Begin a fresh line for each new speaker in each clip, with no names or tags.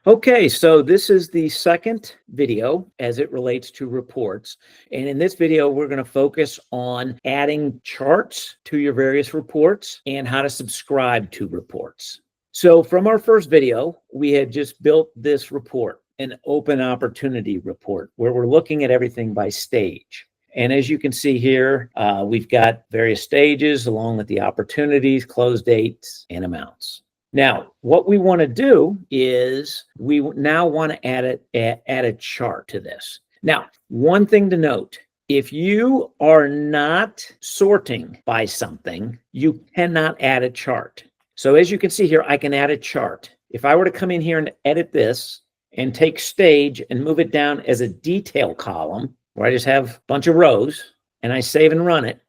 Okay, so this is the second video as it relates to reports. And in this video, we're going to focus on adding charts to your various reports and how to subscribe to reports. So from our first video, we had just built this report, an open opportunity report, where we're looking at everything by stage. And as you can see here, we've got various stages along with the opportunities, close dates, and amounts. Now, what we want to do is we now want to add a chart to this. Now, one thing to note, if you are not sorting by something, you cannot add a chart. So as you can see here, I can add a chart. If I were to come in here and edit this and take stage and move it down as a detail column, where I just have a bunch of rows and I save and run it,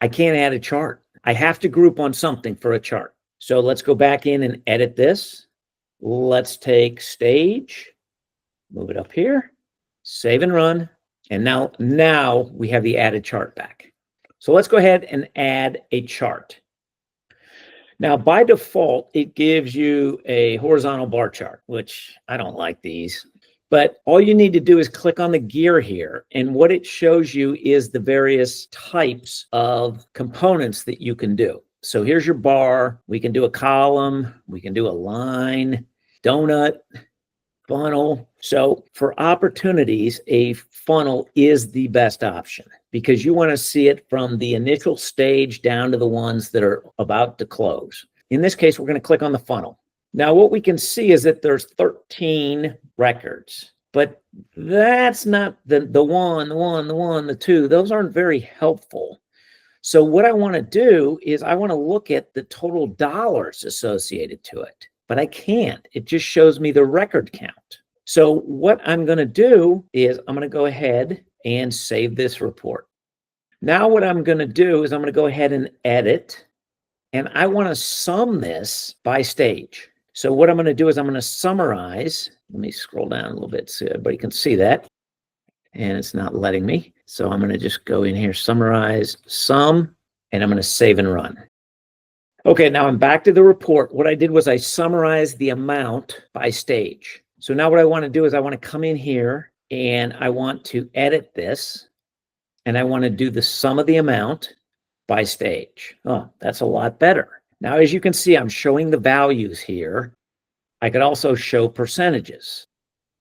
I can't add a chart. I have to group on something for a chart. So let's go back in and edit this. Let's take stage, move it up here, save and run. And now we have the added chart back. So let's go ahead and add a chart. Now, by default, it gives you a horizontal bar chart, which I don't like these. But all you need to do is click on the gear here. And what it shows you is the various types of components that you can do. So here's your bar. We can do a column. We can do a line, donut, funnel. So for opportunities, a funnel is the best option because you want to see it from the initial stage down to the ones that are about to close. In this case, we're going to click on the funnel. Now, what we can see is that there's 13 records, but that's not the one, the two. Those aren't very helpful. So what I want to do is I want to look at the total dollars associated to it, but I can't. It just shows me the record count. So what I'm going to do is I'm going to go ahead and save this report. Now what I'm going to do is I'm going to go ahead and edit, and I want to sum this by stage. So what I'm going to do is I'm going to summarize. Let me scroll down a little bit so everybody can see that. And it's not letting me. So I'm going to just go in here, summarize, sum, and I'm going to save and run. Okay, now I'm back to the report. What I did was I summarized the amount by stage. So now what I want to do is I want to come in here and I want to edit this. And I want to do the sum of the amount by stage. Oh, that's a lot better. Now, as you can see, I'm showing the values here. I could also show percentages.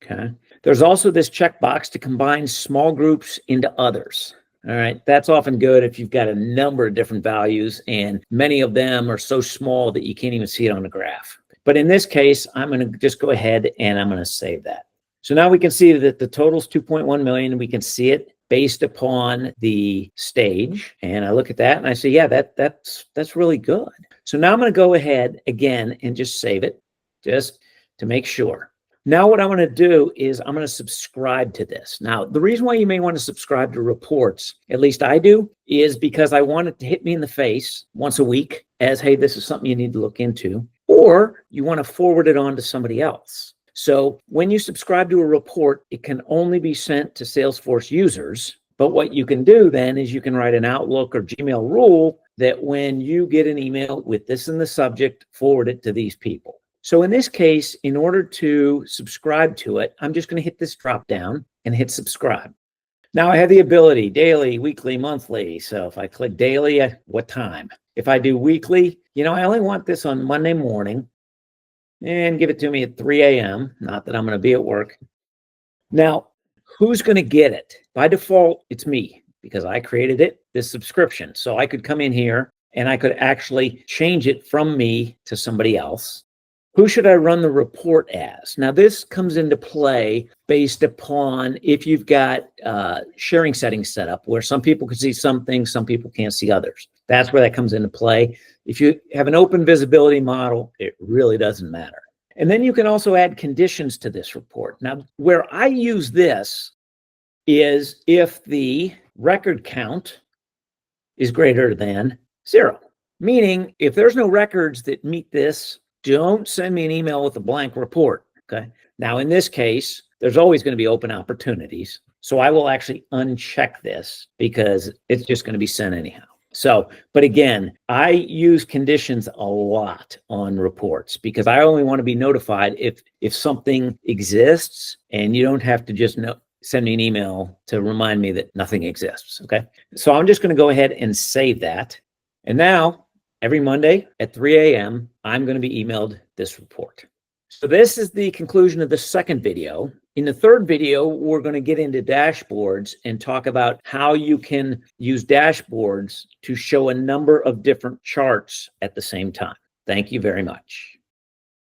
Okay. There's also this checkbox to combine small groups into others. All right. That's often good if you've got a number of different values and many of them are so small that you can't even see it on the graph. But in this case, I'm going to just go ahead and I'm going to save that. So now we can see that the total is 2.1 million. We can see it based upon the stage. And I look at that and I say, yeah, that's really good. So now I'm going to go ahead again and just save it just to make sure. Now what I want to do is I'm going to subscribe to this. Now, the reason why you may want to subscribe to reports, at least I do, is because I want it to hit me in the face once a week as, hey, this is something you need to look into, or you want to forward it on to somebody else. So when you subscribe to a report, it can only be sent to Salesforce users. But what you can do then is you can write an Outlook or Gmail rule that when you get an email with this in the subject, forward it to these people. So in this case, in order to subscribe to it, I'm just going to hit this drop down and hit subscribe. Now I have the ability daily, weekly, monthly. So if I click daily, at what time? If I do weekly, I only want this on Monday morning and give it to me at 3 a.m. Not that I'm going to be at work. Now, who's going to get it? By default, it's me because I created it, this subscription. So I could come in here and I could actually change it from me to somebody else. Who should I run the report as? Now, this comes into play based upon if you've got sharing settings set up where some people can see some things, some people can't see others. That's where that comes into play. If you have an open visibility model, it really doesn't matter. And then you can also add conditions to this report. Now, where I use this is if the record count is greater than 0, meaning if there's no records that meet this, don't send me an email with a blank report, okay? Now, in this case, there's always going to be open opportunities. So I will actually uncheck this because it's just going to be sent anyhow. So, but again, I use conditions a lot on reports because I only want to be notified if something exists, and you don't have to just send me an email to remind me that nothing exists. Okay. So I'm just going to go ahead and save that. And now every Monday at 3 a.m., I'm going to be emailed this report. So this is the conclusion of the second video. In the third video, we're going to get into dashboards and talk about how you can use dashboards to show a number of different charts at the same time. Thank you very much.